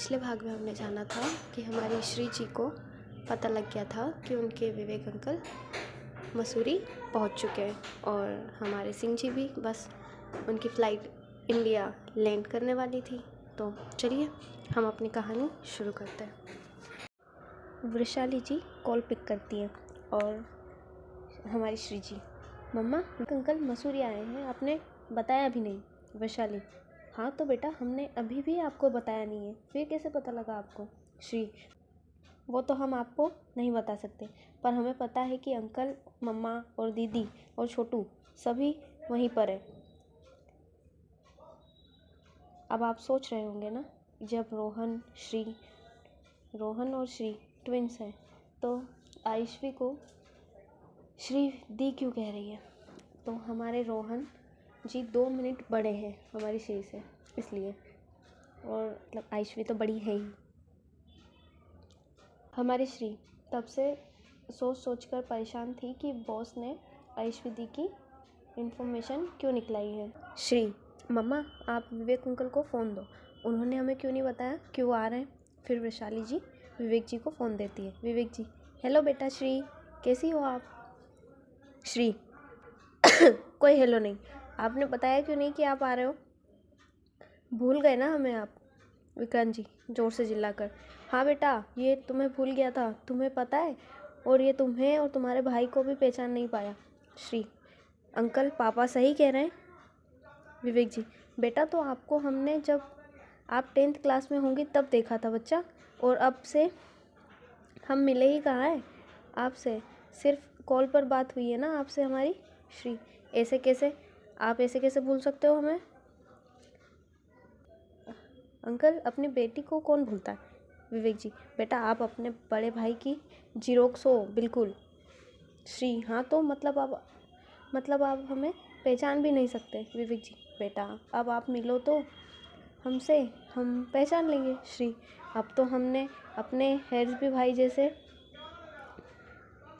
पिछले भाग में हमने जाना था कि हमारी श्री जी को पता लग गया था कि उनके विवेक अंकल मसूरी पहुंच चुके हैं और हमारे सिंह जी भी बस उनकी फ़्लाइट इंडिया लैंड करने वाली थी। तो चलिए हम अपनी कहानी शुरू करते हैं। वैशाली जी कॉल पिक करती हैं और हमारी श्री जी, मम्मा अंकल मसूरी आए हैं, आपने बताया भी नहीं। वैशाली, हाँ तो बेटा हमने अभी भी आपको बताया नहीं है, फिर कैसे पता लगा आपको। श्री, वो तो हम आपको नहीं बता सकते, पर हमें पता है कि अंकल, मम्मा और दीदी और छोटू सभी वहीं पर है। अब आप सोच रहे होंगे ना, जब रोहन और श्री ट्विंस हैं तो आयुष्वी को श्री दी क्यों कह रही है। तो हमारे रोहन जी 2 मिनट बड़े हैं हमारी श्री से, इसलिए, और मतलब आयुष्वी तो बड़ी है ही। हमारी श्री तब से सोच कर परेशान थी कि बॉस ने आयुष्वी दी की इन्फॉर्मेशन क्यों निकलाई है। श्री, मम्मा आप विवेक अंकल को फ़ोन दो, उन्होंने हमें क्यों नहीं बताया कि वो आ रहे हैं। फिर वैशाली जी विवेक जी को फ़ोन देती है। विवेक जी, हेलो बेटा श्री, कैसी हो आप। श्री, कोई हेलो नहीं, आपने बताया क्यों नहीं कि आप आ रहे हो, भूल गए ना हमें आप। विक्रांत जी जोर से चिल्लाकर, हाँ बेटा ये तुम्हें भूल गया था, तुम्हें पता है, और ये तुम्हें और तुम्हारे भाई को भी पहचान नहीं पाया। श्री, अंकल पापा सही कह रहे हैं। विवेक जी, बेटा तो आपको हमने जब आप 10th क्लास में होंगी तब देखा था बच्चा, और अब से हम मिले ही कहाँ हैं आपसे, सिर्फ कॉल पर बात हुई है ना आपसे हमारी। श्री, ऐसे कैसे, आप ऐसे कैसे भूल सकते हो हमें। अंकल अपनी बेटी को कौन भूलता है। विवेक जी, बेटा आप अपने बड़े भाई की जीरोक्स हो बिल्कुल। श्री, हाँ तो मतलब आप हमें पहचान भी नहीं सकते। विवेक जी, बेटा अब आप मिलो तो हमसे, हम पहचान लेंगे। श्री, अब तो हमने अपने हेड्स भी भाई जैसे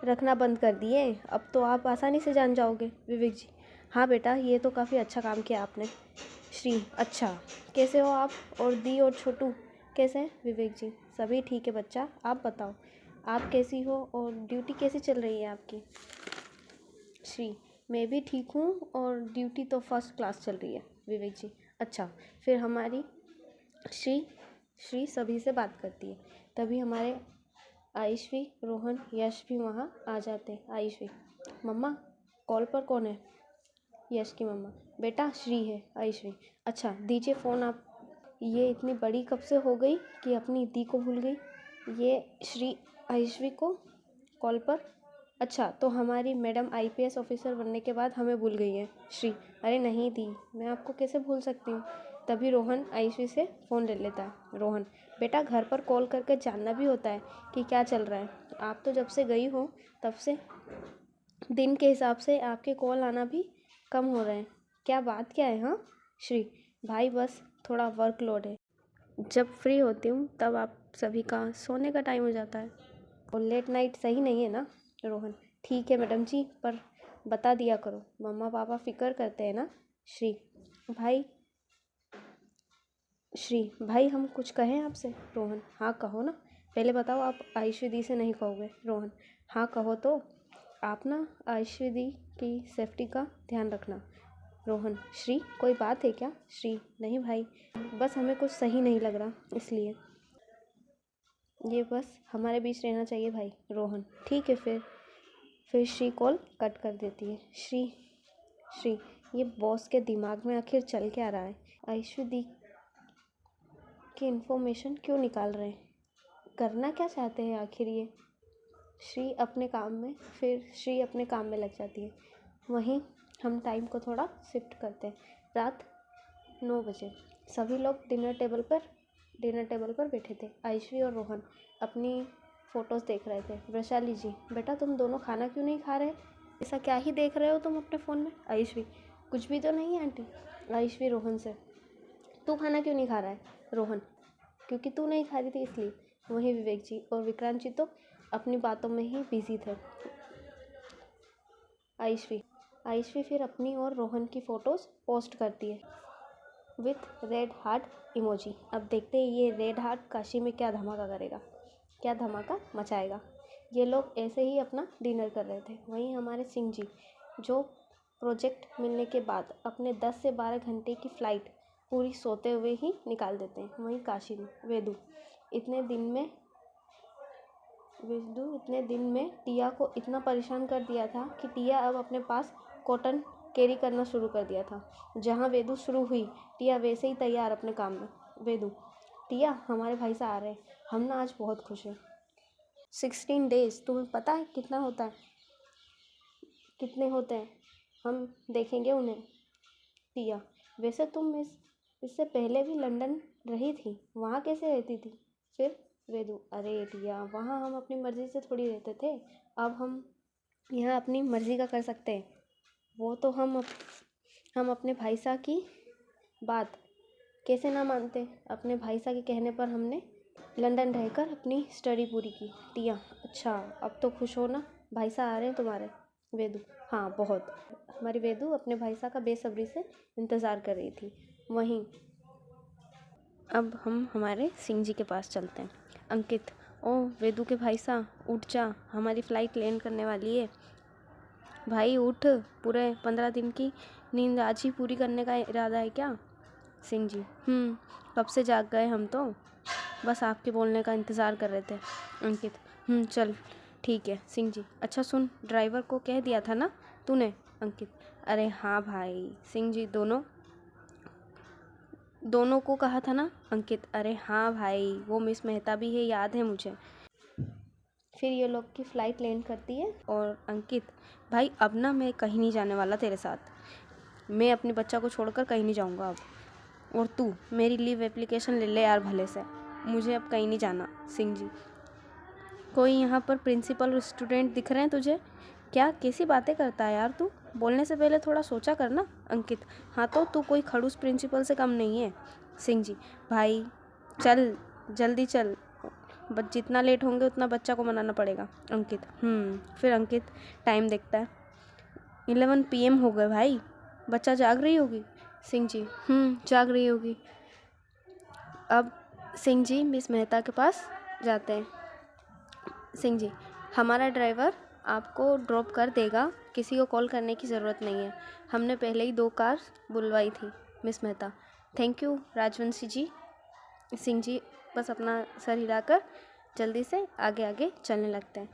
रखना बंद कर दिए, अब तो आप आसानी से जान जाओगे। विवेक जी, हाँ बेटा ये तो काफ़ी अच्छा काम किया आपने। श्री, अच्छा कैसे हो आप, और दी और छोटू कैसे हैं। विवेक जी, सभी ठीक है बच्चा, आप बताओ आप कैसी हो और ड्यूटी कैसी चल रही है आपकी। श्री, मैं भी ठीक हूँ और ड्यूटी तो फर्स्ट क्लास चल रही है। विवेक जी, अच्छा फिर हमारी श्री सभी से बात करती है। तभी हमारे आयुष्वी, रोहन, यश भी वहाँ आ जाते हैं। आयुष्वी, मम्मा कॉल पर कौन है। यश की मम्मा, बेटा श्री है। आयुष्वी, अच्छा दीजिए फ़ोन आप, ये इतनी बड़ी कब से हो गई कि अपनी दी को भूल गई। ये श्री आयुष्वी को कॉल पर, अच्छा तो हमारी मैडम IPS ऑफिसर बनने के बाद हमें भूल गई है। श्री, अरे नहीं दी, मैं आपको कैसे भूल सकती हूँ। तभी रोहन आयुष्वी से फ़ोन ले लेता है। रोहन, बेटा घर पर कॉल करके जानना भी होता है कि क्या चल रहा है, आप तो जब से गई हो तब से दिन के हिसाब से आपके कॉल आना भी कम हो रहे हैं, क्या बात क्या है। हाँ श्री, भाई बस थोड़ा वर्कलोड है, जब फ्री होती हूँ तब आप सभी का सोने का टाइम हो जाता है, और लेट नाइट सही नहीं है ना। रोहन, ठीक है मैडम जी, पर बता दिया करो, मम्मा पापा फिक्र करते हैं ना। श्री, भाई हम कुछ कहें आपसे। रोहन, हाँ कहो ना, पहले बताओ आप आयुष्वी दी से नहीं कहोगे। रोहन, हाँ कहो तो, आप ना आयुष्वी दी की सेफ्टी का ध्यान रखना। रोहन, श्री कोई बात है क्या। श्री, नहीं भाई, बस हमें कुछ सही नहीं लग रहा, इसलिए ये बस हमारे बीच रहना चाहिए भाई। रोहन, ठीक है फिर श्री कॉल कट कर देती है। श्री, ये बॉस के दिमाग में आखिर चल क्या रहा है, आयुष्वी दी की इन्फॉर्मेशन क्यों निकाल रहे हैं, करना क्या चाहते हैं आखिर ये। श्री अपने काम में लग जाती है। वहीं हम टाइम को थोड़ा शिफ्ट करते हैं। रात 9 बजे सभी लोग डिनर टेबल पर बैठे थे। आयुष्वी और रोहन अपनी फ़ोटोज़ देख रहे थे। वैशाली जी, बेटा तुम दोनों खाना क्यों नहीं खा रहे, ऐसा क्या ही देख रहे हो तुम अपने फ़ोन में। आयुष्वी, कुछ भी तो नहीं आंटी। आयुष्वी रोहन से, तू खाना क्यों नहीं खा रहा है। रोहन, क्योंकि तू नहीं खा रही थी इसलिए। वहीं विवेक जी और विक्रांत जी तो अपनी बातों में ही बिजी थे। आयुष्वी फिर अपनी और रोहन की फ़ोटोज़ पोस्ट करती है। With red heart emoji. अब देखते हैं ये रेड हार्ट काशी में क्या धमाका करेगा, क्या धमाका मचाएगा। ये लोग ऐसे ही अपना डिनर कर रहे थे। वहीं हमारे सिंह जी जो प्रोजेक्ट मिलने के बाद अपने 10 से 12 घंटे की फ़्लाइट पूरी सोते हुए ही निकाल देते हैं। वहीं काशी में वेदू इतने दिन में टिया को इतना परेशान कर दिया था कि टिया अब अपने पास कॉटन कैरी करना शुरू कर दिया था। जहाँ वेदू शुरू हुई, टिया वैसे ही तैयार अपने काम में। वेदू, टिया हमारे भाई साहब आ रहे हैं, हम ना आज बहुत खुश हैं। 16 डेज़ तुम्हें पता है कितना होता है, कितने होते हैं, हम देखेंगे उन्हें। टिया, वैसे तुम इससे पहले भी लंदन रही थी, वहाँ कैसे रहती थी? फिर वेदू, अरे टिया वहाँ हम अपनी मर्ज़ी से थोड़ी रहते थे, अब हम यहाँ अपनी मर्ज़ी का कर सकते हैं। वो तो हम अपने भाई साहब की बात कैसे ना मानते। अपने भाई साहब के कहने पर हमने लंदन रहकर अपनी स्टडी पूरी की। टिया, अच्छा अब तो खुश हो ना, भाई साहब आ रहे हैं तुम्हारे। वेदू, हाँ बहुत। हमारी वेदू अपने भाई साहब का बेसब्री से इंतज़ार कर रही थी। वहीं अब हम हमारे सिंह जी के पास चलते हैं। अंकित, ओ वेदू के भाई साहब उठ जा, हमारी फ़्लाइट लैंड करने वाली है। भाई उठ, पूरे 15 दिन की नींद आज ही पूरी करने का इरादा है क्या? सिंह जी, कब से जाग गए हम तो, बस आपके बोलने का इंतज़ार कर रहे थे। अंकित, चल ठीक है। सिंह जी, अच्छा सुन, ड्राइवर को कह दिया था ना तूने? अंकित, अरे हाँ भाई। सिंह जी, दोनों को कहा था ना? अंकित, अरे हाँ भाई, वो मिस मेहता भी है, याद है मुझे। फिर ये लोग की फ़्लाइट लैंड करती है और अंकित, भाई अब ना मैं कहीं नहीं जाने वाला तेरे साथ, मैं अपने बच्चा को छोड़कर कहीं नहीं जाऊंगा अब। और तू मेरी लीव एप्लीकेशन ले ले यार भले से, मुझे अब कहीं नहीं जाना। सिंह जी, कोई यहाँ पर प्रिंसिपल और स्टूडेंट दिख रहे हैं तुझे? क्या कैसी बातें करता है यार तू, बोलने से पहले थोड़ा सोचा करना। अंकित, हाँ तो तू कोई खड़ूस प्रिंसिपल से कम नहीं है। सिंह जी, भाई चल जल्दी चल, बस जितना लेट होंगे उतना बच्चा को मनाना पड़ेगा। अंकित, फिर अंकित टाइम देखता है, 11 PM हो गए भाई, बच्चा जाग रही होगी। सिंह जी, जाग रही होगी। अब सिंह जी मिस मेहता के पास जाते हैं। सिंह जी, हमारा ड्राइवर आपको ड्रॉप कर देगा, किसी को कॉल करने की ज़रूरत नहीं है, हमने पहले ही 2 कार बुलवाई थी। Miss Mehta, thank you Rajvanshi ji. Singh ji बस अपना सर हिलाकर जल्दी से आगे आगे चलने लगते हैं।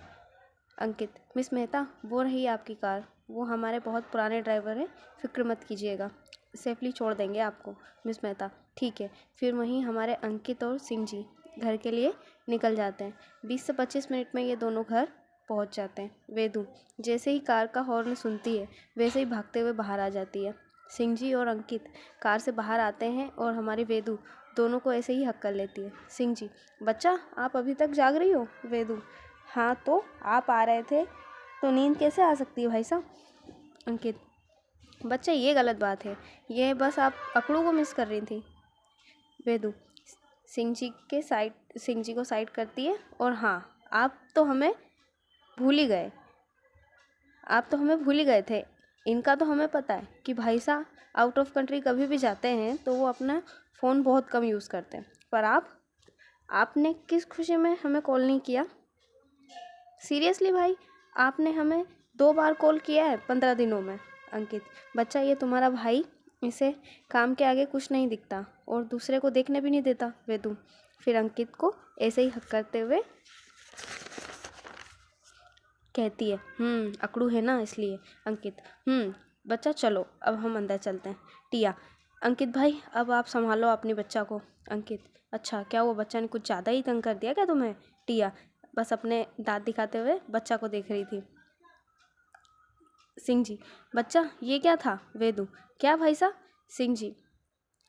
अंकित, मिस मेहता वो रही आपकी कार, वो हमारे बहुत पुराने ड्राइवर हैं, फिक्र मत कीजिएगा, सेफली छोड़ देंगे आपको। मिस मेहता, ठीक है। फिर वहीं हमारे अंकित और सिंह जी घर के लिए निकल जाते हैं। 20 से 25 मिनट में ये दोनों घर पहुंच जाते हैं। वेदू जैसे ही कार का हॉर्न सुनती है वैसे ही भागते हुए बाहर आ जाती है। सिंह जी और अंकित कार से बाहर आते हैं और हमारी वेदू दोनों को ऐसे ही हक कर लेती है। सिंह जी, बच्चा आप अभी तक जाग रही हो? वेदू, हाँ तो आप आ रहे थे तो नींद कैसे आ सकती है भाई साहब? अंकित, बच्चा ये गलत बात है, ये बस आप अकड़ू को मिस कर रही थी। वेदू सिंह जी को साइड करती है और हाँ, आप तो हमें भूल ही गए, थे। इनका तो हमें पता है कि भाई साहब आउट ऑफ कंट्री कभी भी जाते हैं तो वो अपना फ़ोन बहुत कम यूज़ करते हैं, पर आपने किस खुशी में हमें कॉल नहीं किया? सीरियसली भाई, आपने हमें 2 बार कॉल किया है 15 दिनों में। अंकित, बच्चा ये तुम्हारा भाई, इसे काम के आगे कुछ नहीं दिखता और दूसरे को देखने भी नहीं देता। वेदू फिर अंकित को ऐसे ही हक करते हुए कहती है, अकड़ू है ना इसलिए। अंकित, बच्चा चलो अब हम अंदर चलते हैं। टिया, अंकित भाई अब आप संभालो अपने बच्चा को। अंकित, अच्छा क्या वो बच्चा ने कुछ ज़्यादा ही तंग कर दिया क्या तुम्हें? टिया बस अपने दांत दिखाते हुए बच्चा को देख रही थी। सिंह जी, बच्चा ये क्या था? वेदू, क्या भाई साहब? सिंह जी,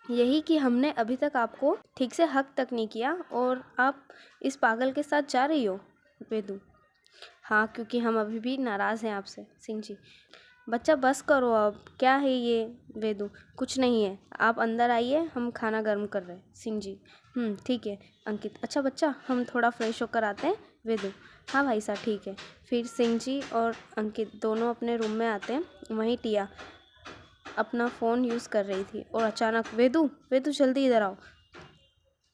यही कि हमने अभी तक आपको ठीक से हक तक नहीं किया और आप इस पागल के साथ जा रही हो। वेदू, हाँ क्योंकि हम अभी भी नाराज़ हैं आपसे। सिंह जी, बच्चा बस करो अब, क्या है ये? वेदू, कुछ नहीं है, आप अंदर आइए, हम खाना गर्म कर रहे हैं। सिंह जी, ठीक है। अंकित, अच्छा बच्चा हम थोड़ा फ्रेश होकर आते हैं। वेदू, हाँ भाई साहब ठीक है। फिर सिंह जी और अंकित दोनों अपने रूम में आते हैं। वहीं टिया अपना फ़ोन यूज़ कर रही थी और अचानक वेदू वेदू जल्दी इधर आओ।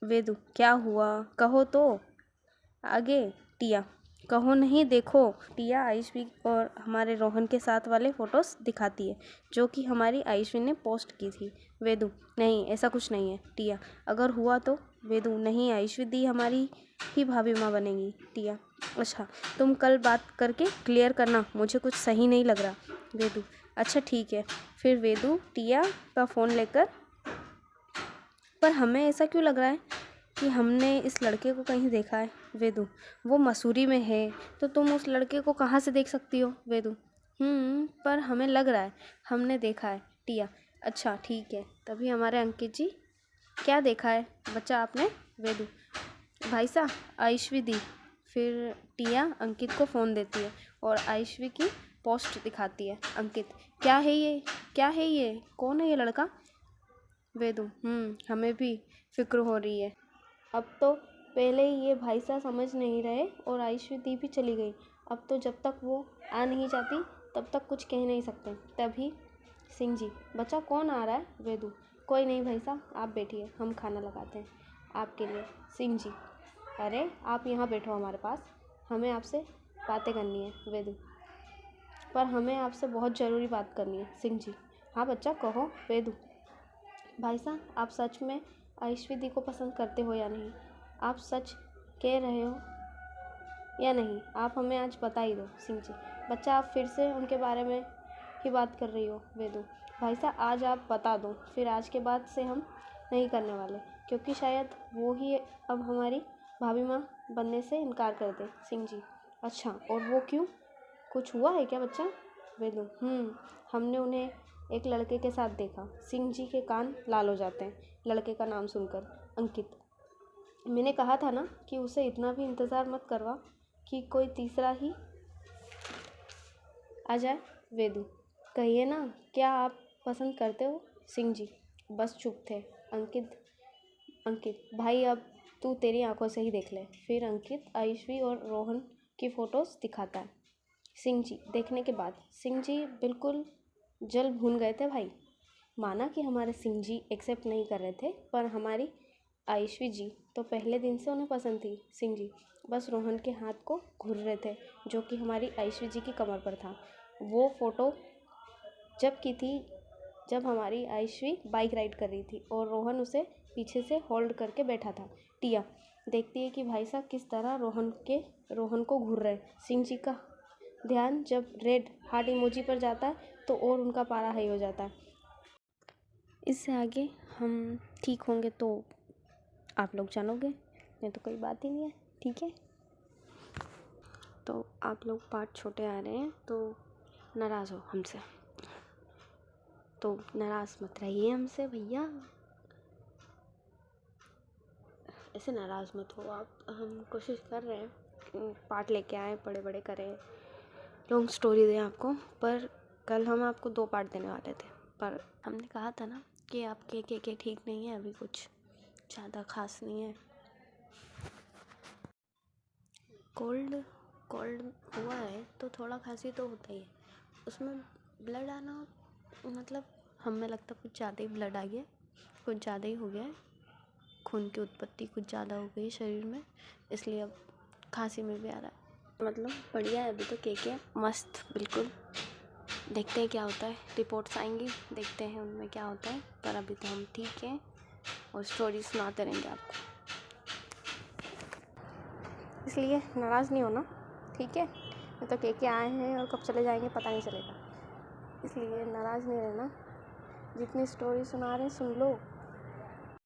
वेदू क्या हुआ कहो तो। आगे टिया कहो नहीं देखो। टिया आयुष्वी और हमारे रोहन के साथ वाले फ़ोटोज़ दिखाती है जो कि हमारी आयुष्वी ने पोस्ट की थी। वेदू नहीं ऐसा कुछ नहीं है। टिया अगर हुआ तो। वेदू नहीं आयुष्वी दी हमारी ही भाभी माँ बनेगी। टिया अच्छा तुम कल बात करके क्लियर करना, मुझे कुछ सही नहीं लग रहा। वेदू अच्छा ठीक है। फिर वेदू टिया का फ़ोन लेकर पर हमें ऐसा क्यों लग रहा है कि हमने इस लड़के को कहीं देखा है। वेदू वो मसूरी में है तो तुम उस लड़के को कहाँ से देख सकती हो। वेदू पर हमें लग रहा है हमने देखा है। टिया अच्छा ठीक है। तभी हमारे अंकित जी क्या देखा है बच्चा आपने। वेदू भाई साहब आयुष्वी दी। फिर टिया अंकित को फ़ोन देती है और आयुष्वी की पोस्ट दिखाती है। अंकित क्या है ये क्या है ये कौन है ये लड़का। वेदू हमें भी फिक्र हो रही है। अब तो पहले ही ये भाई साहब समझ नहीं रहे और आयुष्वी दी भी चली गई। अब तो जब तक वो आ नहीं जाती तब तक कुछ कह नहीं सकते। तभी सिंह जी बच्चा कौन आ रहा है। वेदू कोई नहीं भाई साहब आप बैठिए हम खाना लगाते हैं आपके लिए। सिंह जी अरे आप यहाँ बैठो हमारे पास, हमें आपसे बातें करनी है। वेदू पर हमें आपसे बहुत ज़रूरी बात करनी है। सिंह जी हाँ बच्चा कहो। वेदू भाई साहब आप सच में आयुष्वी दी को पसंद करते हो या नहीं, आप सच कह रहे हो या नहीं, आप हमें आज बता ही दो। सिंह जी बच्चा आप फिर से उनके बारे में ही बात कर रही हो। वेदू भाई साहब आज आप बता दो, फिर आज के बाद से हम नहीं करने वाले क्योंकि शायद वो ही अब हमारी भाभी माँ बनने से इनकार कर दे। सिंह जी अच्छा और वो क्यों, कुछ हुआ है क्या बच्चा। वेदू हमने उन्हें एक लड़के के साथ देखा। सिंह जी के कान लाल हो जाते हैं लड़के का नाम सुनकर। अंकित मैंने कहा था ना कि उसे इतना भी इंतज़ार मत करवा कि कोई तीसरा ही आ जाए। वेदू कहिए ना क्या आप पसंद करते हो। सिंह जी बस चुप थे। अंकित भाई अब तू तेरी आंखों से ही देख ले। फिर अंकित आयुष्वी और रोहन की फ़ोटोज़ दिखाता है। सिंह जी देखने के बाद सिंह जी बिल्कुल जल भून गए थे भाई। माना कि हमारे सिंह जी एक्सेप्ट नहीं कर रहे थे पर हमारी आयुष्वी जी तो पहले दिन से उन्हें पसंद थी। सिंह जी बस रोहन के हाथ को घूर रहे थे जो कि हमारी आयुष्वी जी की कमर पर था। वो फ़ोटो जब की थी जब हमारी आयुष्वी बाइक राइड कर रही थी और रोहन उसे पीछे से होल्ड करके बैठा था। टिया देखती है कि भाई साहब किस तरह रोहन को घूर रहे। सिंह जी का ध्यान जब रेड हार्ट इमोजी पर जाता है तो और उनका पारा हाई हो जाता है। इससे आगे हम ठीक होंगे तो आप लोग जानोगे, नहीं तो कोई बात ही नहीं है। ठीक है तो आप लोग पार्ट छोटे आ रहे हैं तो नाराज़ हो हमसे, तो नाराज़ मत रहिए हमसे भैया, ऐसे नाराज़ मत हो आप। हम कोशिश कर रहे हैं पार्ट लेके आए, बड़े बड़े करें, लॉन्ग स्टोरी दें आपको। पर कल हम आपको 2 पार्ट देने वाले थे पर हमने कहा था ना कि आपके के ठीक नहीं है, अभी कुछ ज़्यादा खास नहीं है। कोल्ड हुआ है तो थोड़ा खांसी तो होता ही है। उसमें ब्लड आना मतलब हमें लगता कुछ ज़्यादा ही ब्लड आ गया, कुछ ज़्यादा ही हो गया है, खून की उत्पत्ति कुछ ज़्यादा हो गई शरीर में, इसलिए अब खांसी में भी आ रहा है। मतलब बढ़िया है अभी तो के मस्त बिल्कुल। देखते हैं क्या होता है, रिपोर्ट्स आएंगी देखते हैं उनमें क्या होता है, पर अभी तो हम ठीक हैं और स्टोरी सुनाते रहेंगे आपको, इसलिए नाराज़ नहीं होना। ठीक है नहीं तो के आए हैं और कब चले जाएंगे पता नहीं चलेगा, इसलिए नाराज़ नहीं रहना। जितनी स्टोरी सुना रहे हैं सुन लो,